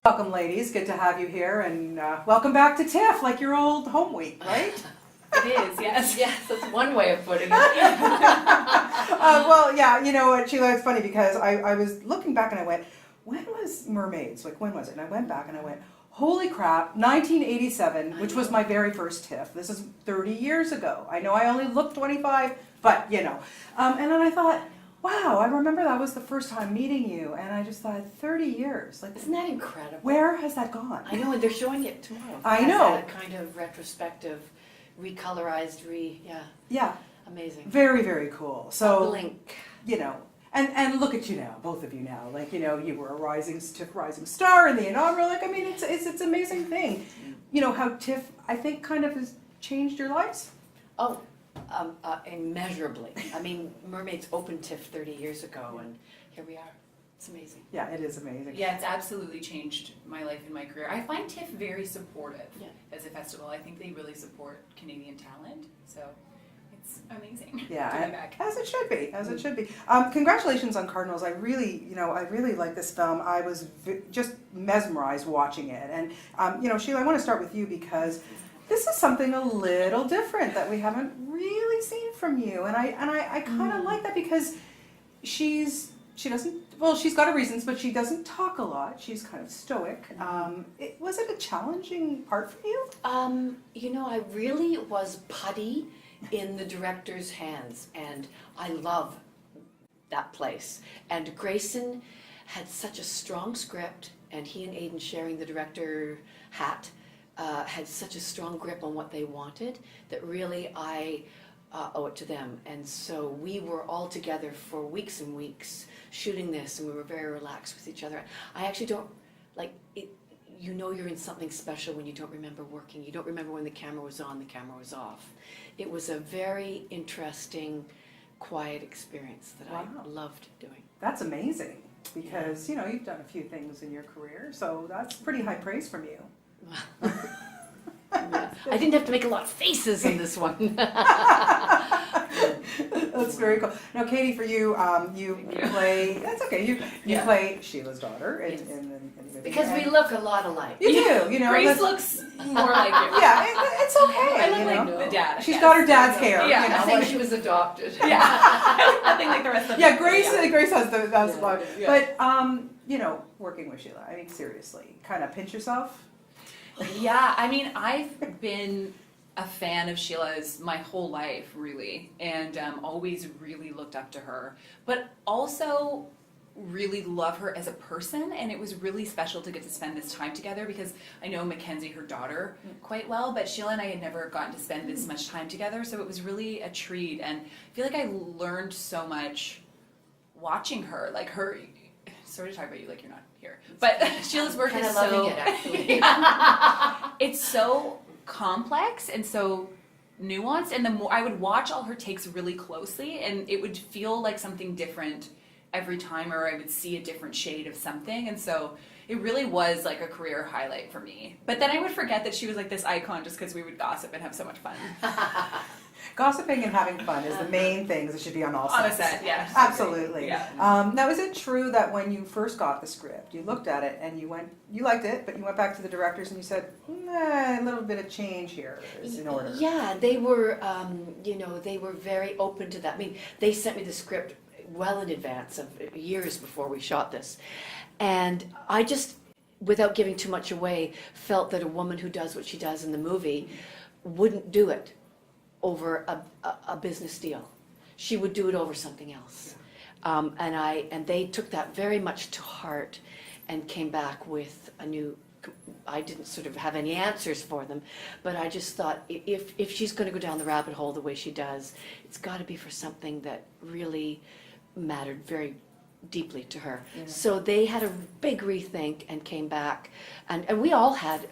Welcome, ladies. Good to have you here, and welcome back to TIFF, like your old home week, right? It is, yes. Yes, that's one way of putting it. Well, yeah, you know what, Sheila, it's funny because I was looking back and I went, when was Mermaids? Like, when was it? And I went back and I went, holy crap, 1987, which was my very first TIFF. This is 30 years ago. I know I only look 25, but you know. And then I thought, wow, I remember that was the first time meeting you, and I just thought, 30 years. Like, Isn't that incredible? where has that gone? I know, and they're showing it tomorrow. I know. That kind of retrospective, recolorized, Yeah, amazing. very, very cool. So, Blink. you know, and look at you now, both of you now. Like, you know, you were a rising star in the inaugural. Like, I mean, it's an amazing thing. You know, how TIFF, I think, kind of has changed your lives. Oh, immeasurably. I mean, Mermaids opened TIFF 30 years ago, and here we are. It's amazing. Yeah, it is amazing. Yeah, it's absolutely changed my life and my career. I find TIFF very supportive as a festival. I think they really support Canadian talent, so it's amazing to be Yeah, back. as it should be, as it should be. Congratulations on Cardinals. I really like this film. I was just mesmerized watching it. And, you know, Sheila, I want to start with you because this is something a little different that we haven't really seen from you. And I kind of like that because she's got her reasons, but she doesn't talk a lot. She's kind of stoic. Was it a challenging part for you? You know, I really was putty in the director's hands, and I love that place. And Grayson had such a strong script, and he and Aidan sharing the director hat had such a strong grip on what they wanted that really I owe it to them. And so we were all together for weeks and weeks shooting this, and we were very relaxed with each other. I actually don't, like, it. You know you're in something special when you don't remember working. You don't remember when the camera was on, the camera was off. It was a very interesting, quiet experience that I loved doing. That's amazing because, you know, you've done a few things in your career, so that's pretty high praise from you. Yeah. I didn't have to make a lot of faces in this one. That's very cool. Now, Katie, for you, you play. That's okay. You play Sheila's daughter in the movie. Because we look a lot alike. You do. You know, Grace looks more like you. Yeah, it's okay. I look you like know? the dad. She's got her dad's hair. Yeah, you know, I think she was adopted. Yeah, nothing like the rest of them. Yeah, Grace has the best one. But you know, working with Sheila, I mean, seriously, kind of pinch yourself. Yeah, I mean, I've been a fan of Sheila's my whole life, really, and always really looked up to her, but also really love her as a person, and it was really special to get to spend this time together because I know Mackenzie, her daughter, quite well, but Sheila and I had never gotten to spend this much time together, so it was really a treat, and I feel like I learned so much watching her, like her. Sorry to talk about you like you're not here, but Sheila's work is so. Loving it, actually. It's so complex and so nuanced, and the more I would watch all her takes really closely, and it would feel like something different every time, or I would see a different shade of something, and so it really was like a career highlight for me. But then I would forget that she was like this icon just because we would gossip and have so much fun. Gossiping and having fun is the main things that should be on all sets. On a set, yeah. Absolutely. Yeah. Now, is it true that when you first got the script, you looked at it and you liked it, but you went back to the directors and you said, a little bit of change here is in order? Yeah, they were, you know, they were very open to that. I mean, they sent me the script well in advance of years before we shot this. And I just, without giving too much away, felt that a woman who does what she does in the movie wouldn't do it over a business deal. She would do it over something else. And they took that very much to heart and came back with a new. I didn't sort of have any answers for them, but I just thought if she's going to go down the rabbit hole the way she does, it's got to be for something that really mattered very deeply to her. Yeah. So they had a big rethink and came back, and we all had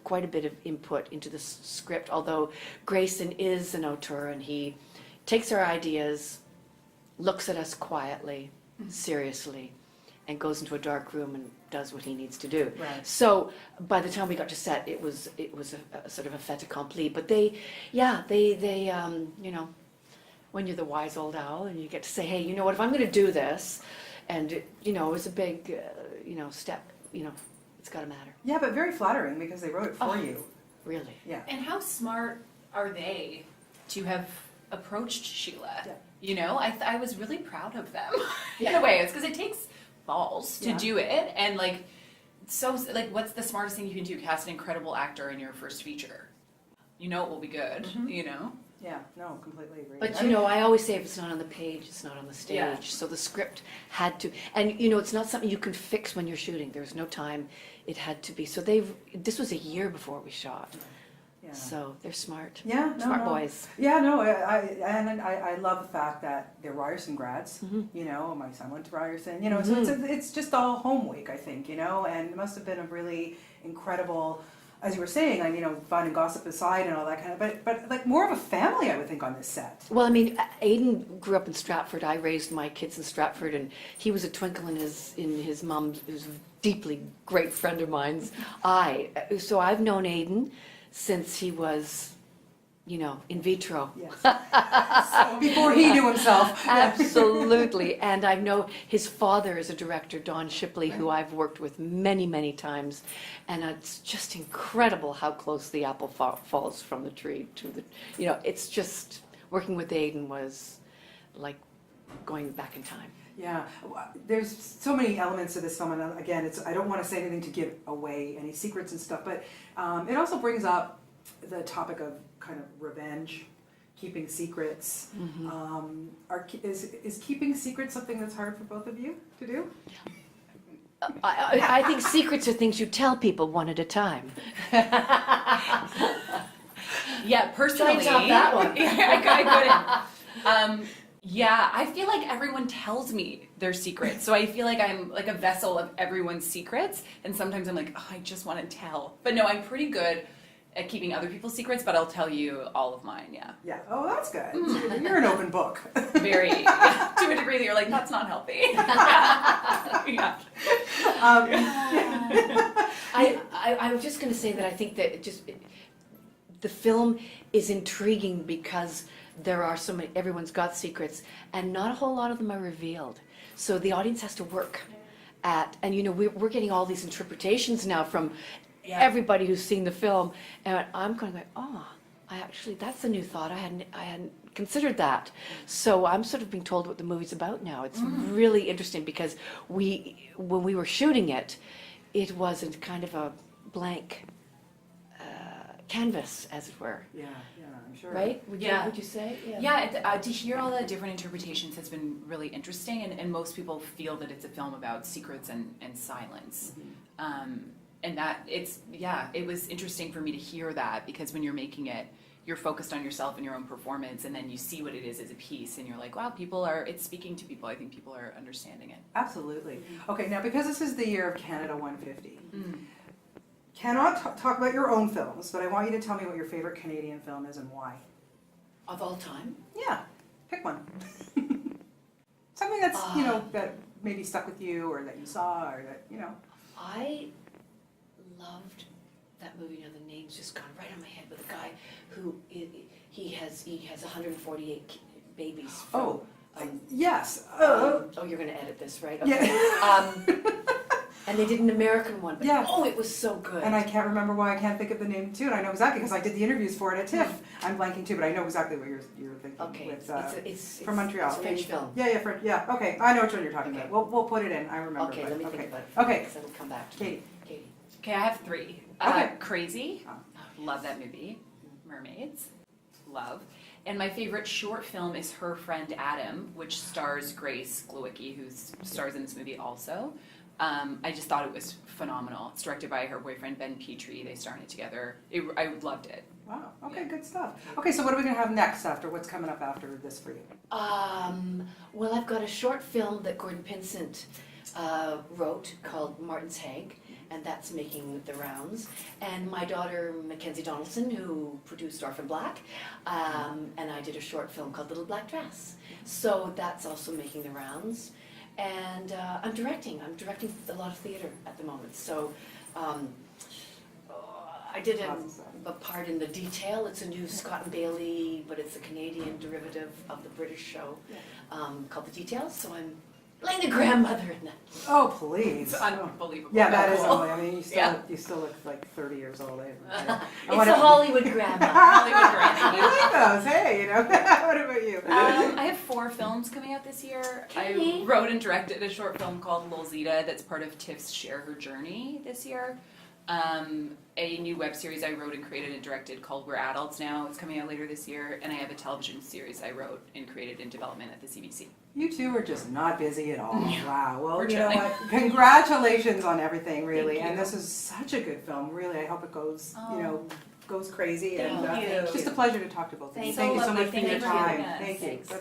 quite a bit of input into the script, although Grayson is an auteur and he takes our ideas, looks at us quietly, seriously, and goes into a dark room and does what he needs to do. Right. So by the time we got to set, it was a sort of a fait accompli. But they you know, when you're the wise old owl and you get to say, hey, you know what, if I'm going to do this, and you know, it was a big, you know, step, you know, It's got to matter. Yeah, but very flattering because they wrote it for Oh. you. Really. Yeah. And how smart are they to have approached Sheila? Yeah. You know, I was really proud of them in Yeah. a way. It's because it takes balls to Yeah. do it, and like, so like, what's the smartest thing you can do? Cast an incredible actor in your first feature. You know it will be good. Mhm. You know. Yeah, no, completely agree. But I you mean, know, I always say if it's not on the page, it's not on the stage. Yeah. So the script had to, and you know, it's not something you can fix when you're shooting. There's no time. It had to be. So this was a year before we shot. yeah. So they're smart. Yeah, no, Smart no. boys. Yeah, no, I love the fact that they're Ryerson grads. Mhm. You know, my son went to Ryerson. You know, so it's just all home week, I think. You know, and it must have been a really incredible, as you were saying, you know, fun and gossip aside and all that kind of, but like more of a family, I would think, on this set. Well, I mean, Aiden grew up in Stratford. I raised my kids in Stratford, and he was a twinkle in his mom's, who's a deeply great friend of mine's eye. So I've known Aiden since he was, you know, in vitro. Yes. Before he knew himself. Absolutely. And I know his father is a director, Don Shipley, who I've worked with many, many times. And it's just incredible how close the apple falls from the tree to the, you know, it's just, working with Aiden was like going back in time. Yeah, there's so many elements to this film, and again, I don't want to say anything to give away any secrets and stuff, but it also brings up the topic of kind of revenge, keeping secrets. Is keeping secrets something that's hard for both of you to do? I think secrets are things you tell people one at a time. Yeah, personally. Try to top that one. I couldn't. Yeah, I feel like everyone tells me their secrets, so I feel like I'm like a vessel of everyone's secrets, and sometimes I'm like, oh, I just want to tell. But no, I'm pretty good at keeping other people's secrets, but I'll tell you all of mine, yeah. Yeah, oh, that's good. You're an open book. Very, to a degree that you're like, that's not healthy. Yeah. I was just going to say that I think that the film is intriguing because there are so many, everyone's got secrets, and not a whole lot of them are revealed. So the audience has to work at, and you know, we're getting all these interpretations now from everybody who's seen the film, and I'm going like, oh, that's a new thought. I hadn't considered that. So I'm sort of being told what the movie's about now. It's really interesting because when we were shooting it, it was a kind of a blank canvas, as it were. Yeah, I'm sure. Right? Would you say? Yeah, to hear all the different interpretations has been really interesting, and most people feel that it's a film about secrets and silence. And that it was interesting for me to hear that, because when you're making it, you're focused on yourself and your own performance, and then you see what it is as a piece, and you're like, wow, it's speaking to people. I think people are understanding it. Absolutely. Okay, now because this is the year of Canada 150, cannot talk about your own films, but I want you to tell me what your favorite Canadian film is and why. Of all time? Yeah, pick one. Something that's, that maybe stuck with you, or that you saw, or that, I loved that movie. You know, the name's just gone right on my head, with a guy who he has 148 babies. From, yes. oh, you're going to edit this, right? Okay. Yeah. And they did an American one, but Yeah. oh, it was so good. And I can't remember why I can't think of the name too, and I know exactly because I did the interviews for it at TIFF. I'm blanking too, but I know exactly what you're thinking. Okay, with, it's from Montreal. It's a French film. Yeah, French. Yeah, okay, I know which one you're talking Okay. about. We'll put it in. I remember. Okay, but, let me think about it. Okay. Because it'll come back to Katie. Katie. Okay, I have 3. Okay. Crazy. Oh. Love that movie. Mermaids. Love. And my favorite short film is Her Friend Adam, which stars Grace Glowicki, who stars in this movie also. I just thought it was phenomenal. It's directed by her boyfriend, Ben Petrie. They star in it together. I loved it. Wow. Okay, good stuff. Okay, so what are we gonna have next after? What's coming up after this for you? Well, I've got a short film that Gordon Pinsent wrote called Martin's Hag, and that's making the rounds. And my daughter, Mackenzie Donaldson, who produced Orphan Black, and I did a short film called Little Black Dress. So that's also making the rounds. And I'm directing a lot of theater at the moment. So I did a part in The Detail. It's a new Scott and Bailey, but it's a Canadian derivative of the British show called The Detail. So I'm playing the grandmother in that. Oh, please. It's unbelievable. Yeah, that is Cool. only, I mean, Yeah. you still look like 30 years old. It's a Hollywood grandma. Hollywood grandma. I like those, hey, you know. What about you? I have 4 films coming out this year. Okay. I wrote and directed a short film called Lil Zeta that's part of TIFF's Share Her Journey this year. A new web series I wrote and created and directed called We're Adults Now. It's coming out later this year. And I have a television series I wrote and created in development at the CBC. You two are just not busy at all. Wow. Well, We're you know trying. what? Congratulations on everything, really. Thank And you. this is such a good film. Really, I hope it goes, Oh. goes crazy. Thank And you. it's just a pleasure to talk to both of you. Thank Thank you you. so much for Thank your you for time. having us. Thank you. Thanks. That's